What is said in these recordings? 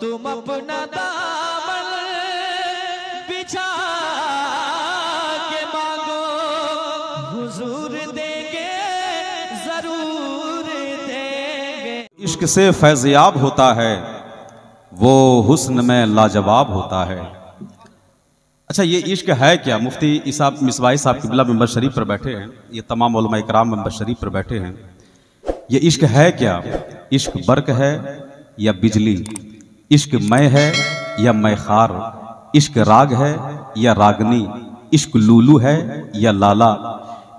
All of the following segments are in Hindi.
तुम अपना दामन बिछा के मांगो, हुजूर देंगे, जरूर देंगे। इश्क से फैज़याब होता है वो हुस्न में लाजवाब होता है। अच्छा, ये इश्क है क्या? मुफ्ती इसाब मिसवाई साहब किबला मेंबर शरीफ पर बैठे हैं, ये तमाम उलमा इकराम मेंबर शरीफ पर बैठे हैं। ये इश्क है क्या? इश्क बर्क है या बिजली? इश्क मैं है या मैं खार? इश्क राग है या रागनी? इश्क लूलू है या लाला?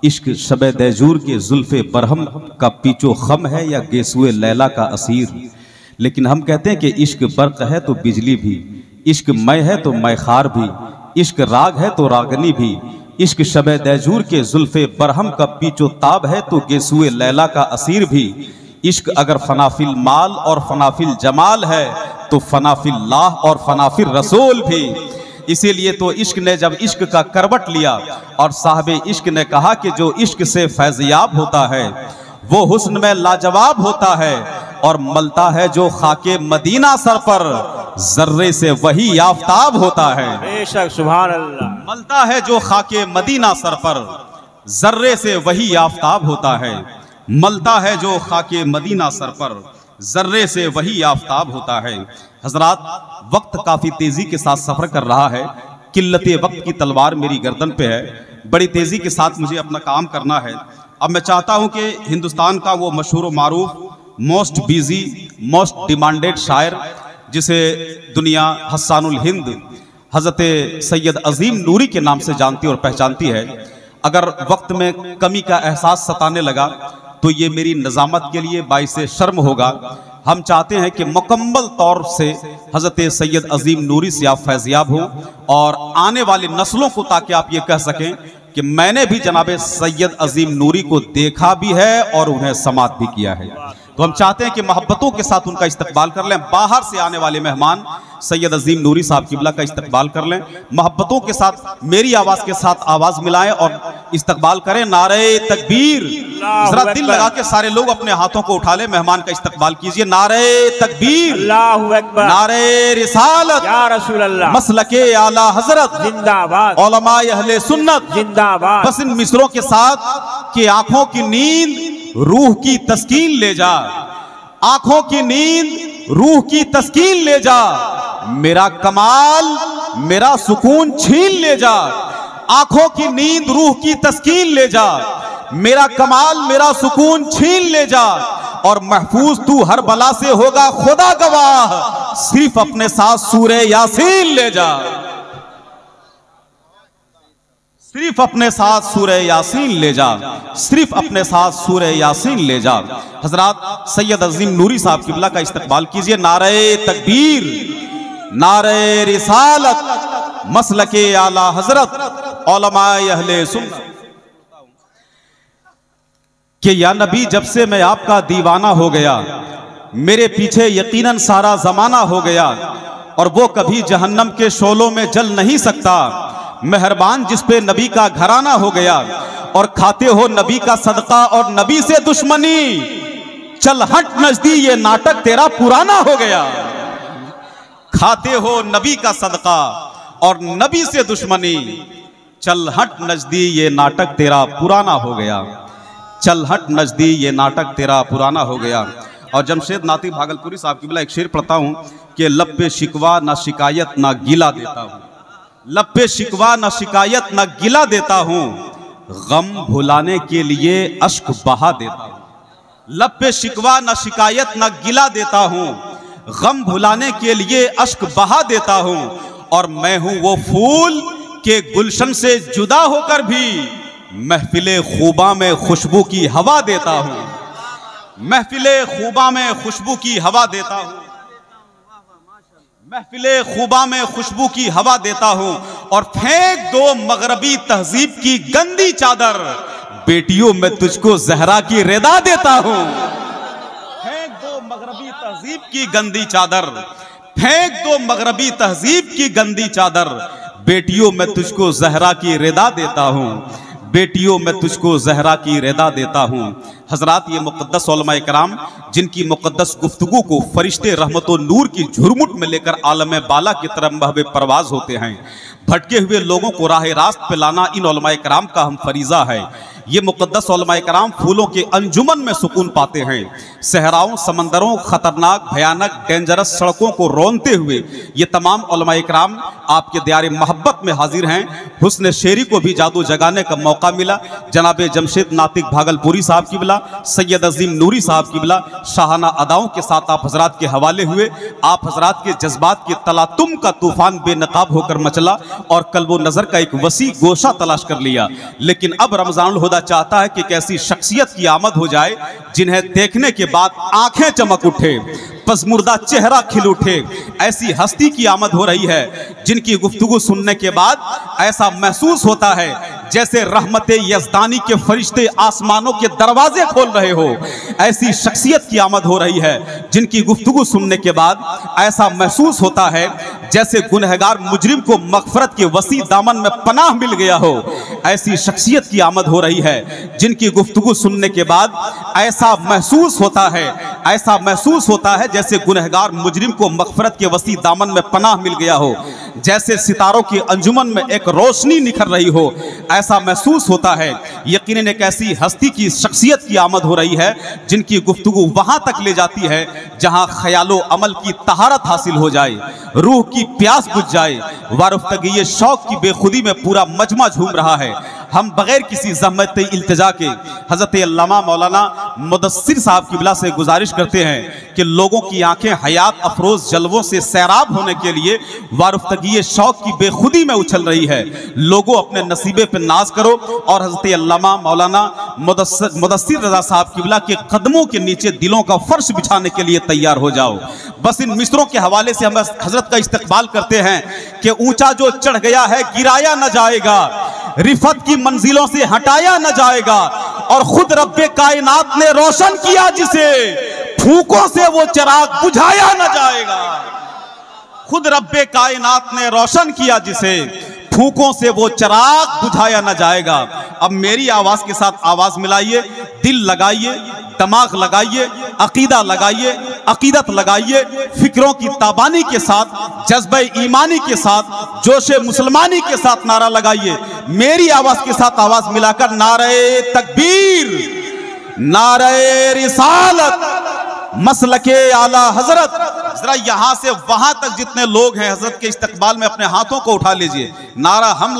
इश्क शबे दैजूर के जुल्फे बरहम का पीछो खम है या गेसुए लैला का असीर? लेकिन हम कहते हैं कि इश्क बर्क है तो बिजली भी, इश्क मैं है तो मैं खार भी, इश्क राग है तो रागनी भी, इश्क शबे दैजूर के जुल्फे बरहम का पीछो ताब है तो गेसुए लैला का असीर भी। इश्क अगर फनाफिल माल और फनाफिल जमाल है तो फनाफिल लाह और फनाफिल रसूल भी। इसीलिए तो इश्क ने जब इश्क का करवट लिया और साहबे इश्क ने कहा कि जो इश्क से फैज़याब होता है वो हुस्न में लाजवाब होता है, और मलता है जो खाके मदीना सर पर जर्रे से वही आफताब होता है। बेशक, सुभान अल्लाह। मलता है जो खाके मदीना सर पर जर्रे से वही आफताब होता है। मलता है जो खाके मदीना सर पर जर्रे से वही आफताब होता है। हजरात, वक्त काफी तेजी के साथ सफर कर रहा है, किल्लते वक्त की तलवार मेरी गर्दन पे है, बड़ी तेजी के साथ मुझे अपना काम करना है। अब मैं चाहता हूं कि हिंदुस्तान का वो मशहूर मारूफ मोस्ट बिजी मोस्ट डिमांडेड शायर जिसे दुनिया हस्सानुल हिंद हजरत सैयद अजीम नूरी के नाम से जानती और पहचानती है, अगर वक्त में कमी का एहसास सताने लगा तो ये मेरी नज़ामत के लिए बाइसे शर्म होगा। हम चाहते हैं कि मुकम्मल तौर से हजरत सैयद अजीम नूरी से आप फैज़याब हो और आने वाली नस्लों को ताकि आप ये कह सकें कि मैंने भी जनाबे सैयद अजीम नूरी को देखा भी है और उन्हें समात भी किया है। तो हम चाहते हैं कि मोहब्बतों के साथ उनका इस्तकबाल कर लें। बाहर से आने वाले मेहमान सैयद अजीम नूरी साहब किबला का इस्तकबाल कर लें, मोहब्बतों के साथ मेरी आवाज़ के साथ आवाज़ मिलाएं और इस्तकबाल करें। नारे तकबीर, जरा दिल लगा के सारे लोग अपने हाथों को उठा लें, मेहमान का इस्तकबाल कीजिए। नारे तकबीर, अल्लाहु अकबर, नारे रिसालत, या रसूल अल्लाह, मसलके आला हजरत जिंदाबाद, उलमाए अहले सुन्नत जिंदाबाद। बस इन मिसरों के साथ कि आंखों की नींद रूह की तस्कीन ले जा, आंखों की नींद रूह की तस्कीन ले जा, मेरा कमाल मेरा सुकून छीन ले जा, आंखों की नींद रूह की तस्कीन ले जा, मेरा कमाल मेरा सुकून छीन ले जा, और महफूज तू हर बला से होगा खुदा गवाह, सिर्फ अपने साथ सूरे यासीन ले जा, सिर्फ अपने साथ सूरे यासीन ले जा, सिर्फ अपने साथ सूरे यासीन ले जा। हजरात, सैयद अजीम नूरी साहब किबला का इस्तकबाल कीजिए। नारे तकबीर, नारे रिसालत, मसलके आला हजरत उलमाए अहले सुन्नत। कि या नबी, जब से मैं आपका दीवाना हो गया, मेरे पीछे यकीनन सारा जमाना हो गया, और वो कभी जहन्नम के शोलों में जल नहीं सकता। मेहरबान जिस पे नबी का घराना हो गया, और खाते हो नबी का सदका और नबी से दुश्मनी, चल हट नजदी ये नाटक तेरा पुराना हो गया। खाते हो नबी का सदका और नबी से दुश्मनी, चल हट नजदी ये नाटक तेरा पुराना हो गया, चल हट नजदी ये नाटक तेरा पुराना हो गया। और जमशेद नाती भागलपुरी साहब की बिला एक शेर पढ़ता हूँ कि लब पे शिकवा ना शिकायत ना गिला देता हूँ, लब पे शिकवा ना शिकायत ना गिला देता हूँ, गम भुलाने के लिए अश्क बहा देता हूँ। लब पे शिकवा ना शिकायत ना गिला देता हूँ, गम भुलाने के लिए अश्क बहा देता हूँ, और मैं हूँ वो फूल के गुलशन से जुदा होकर भी महफिले खूबा में खुशबू की हवा देता हूँ, महफिले खूबा में खुशबू की हवा देता हूँ, महफिले खूबा में खुशबू की हवा देता हूँ, और फेंक दो मगरबी तहजीब की गंदी चादर, बेटियों में तुझको जहरा की रिदा देता हूँ। फेंक दो मगरबी तहजीब की गंदी चादर, फेंक दो मगरबी तहजीब की गंदी चादर, बेटियों में तुझको जहरा की रिदा देता हूँ, बेटियों में तुझको जहरा की रिदा देता हूँ। हजरात, ये मुक़द्दस उलमा इकराम जिनकी मुक़द्दस गुफ्तगू को फरिश्ते रहमत व नूर की झुरमुट में लेकर आलम बाला की तरफ महवे परवाज होते हैं, भटके हुए लोगों को राह रास्त पे लाना इन उलमा इकराम का हम फरीज़ा है। ये मुक़द्दस उलमा इकराम फूलों के अंजुमन में सुकून पाते हैं। सहराओं, समंदरों, खतरनाक, भयानक, डेंजरस सड़कों को रोनते हुए ये तमाम उलमा इकराम आपके दियारे मोहब्बत में हाजिर हैं। हुस्न शेरी को भी जादू जगाने का मौका मिला। जनाब जमशेद नातिक भागलपुरी साहब की बिला, सैयद अजीम नूरी साहब की बिला शाहाना अदाओं के साथ आप हजरात के हवाले हुए। आप हजरात के जज्बात के तलातुम का तूफान बेनकाब होकर मचला और कल्बो नज़र का एक वसी गोशा तलाश कर लिया। लेकिन अब रमज़ानुल हुदा चाहता है कि एक ऐसी शख्सियत की आमद हो जाए जिन्हें देखने के बाद आंखें चमक उठे, पसमुर्दा चेहरा खिल उठे। ऐसी हस्ती की आमद हो रही है जिनकी गुफ्तगू सुनने के बाद ऐसा महसूस होता है जैसे रहमते यज़दानी के फरिश्ते आसमानों के दरवाजे खोल रहे हो। ऐसी शख्सियत की आमद हो रही है जिनकी गुफ्तगू सुनने के बाद ऐसा महसूस होता है जैसे गुनहगार मुजरिम को मग़फ़रत के वसी दामन में पनाह मिल गया हो। ऐसी शख्सियत की आमद हो रही है जिनकी गुफ्तगू सुनने के बाद ऐसा महसूस होता है जैसे गुनहगार मुजरिम को मग़फ़रत के वसी दामन में पनाह मिल गया हो, जैसे सितारों की अंजुमन में एक रोशनी निखर रही हो। ऐसा महसूस होता है यकीनन एक ऐसी हस्ती की शख्सियत की आमद हो रही है जिनकी गुफ्तगू वहां तक ले जाती है जहां ख्यालो अमल की तहारत हासिल हो जाए, रूह की प्यास बुझ जाए। वारुफ्तगी शौक की बेखुदी में पूरा मजमा झूम रहा है। हम बगैर किसी ज़हमत इल्तिजा के हज़रत अल्लामा मौलाना मुदस्सिर साहब की बिला से गुजारिश करते हैं कि लोगों की आंखें हयात अफरोज़ जलवों से सैराब होने के लिए वारुफ्तगी शौक की बेखुदी में उछल रही है। लोगों अपने नसीबे पर नाज करो और हज़रत अल्लामा मौलाना मुदस्सिर रज़ा साहब की बिला के कदमों के नीचे दिलों का फर्श बिछाने के लिए तैयार हो जाओ। बस इन मिसरों के हवाले से हम हज़रत का इस्तकबाल करते हैं कि ऊंचा जो चढ़ गया है गिराया न जाएगा, रिफत की मंजिलों से हटाया न जाएगा, और खुद रब्बे कायनात ने रोशन किया जिसे फूकों से वो चिराग बुझाया न जाएगा। खुद रब्बे कायनात ने रोशन किया जिसे फूकों से वो चिराग बुझाया न जाएगा। अब मेरी आवाज के साथ आवाज मिलाइए, दिल लगाइए, दिमाग लगाइए, अकीदा लगाइए, अकीदत लगाइए, फिक्रों की ताबानी के साथ, जज्बे ईमानी के साथ, जोशे मुसलमानी के साथ नारा लगाइए। मेरी आवाज के साथ आवाज मिलाकर नारे तकबीर, नारे रिसालत, मसलके आला हजरत। जरा यहां से वहां तक जितने लोग हैं हजरत के इस्तकबाल में अपने हाथों को उठा लीजिए। नारा हम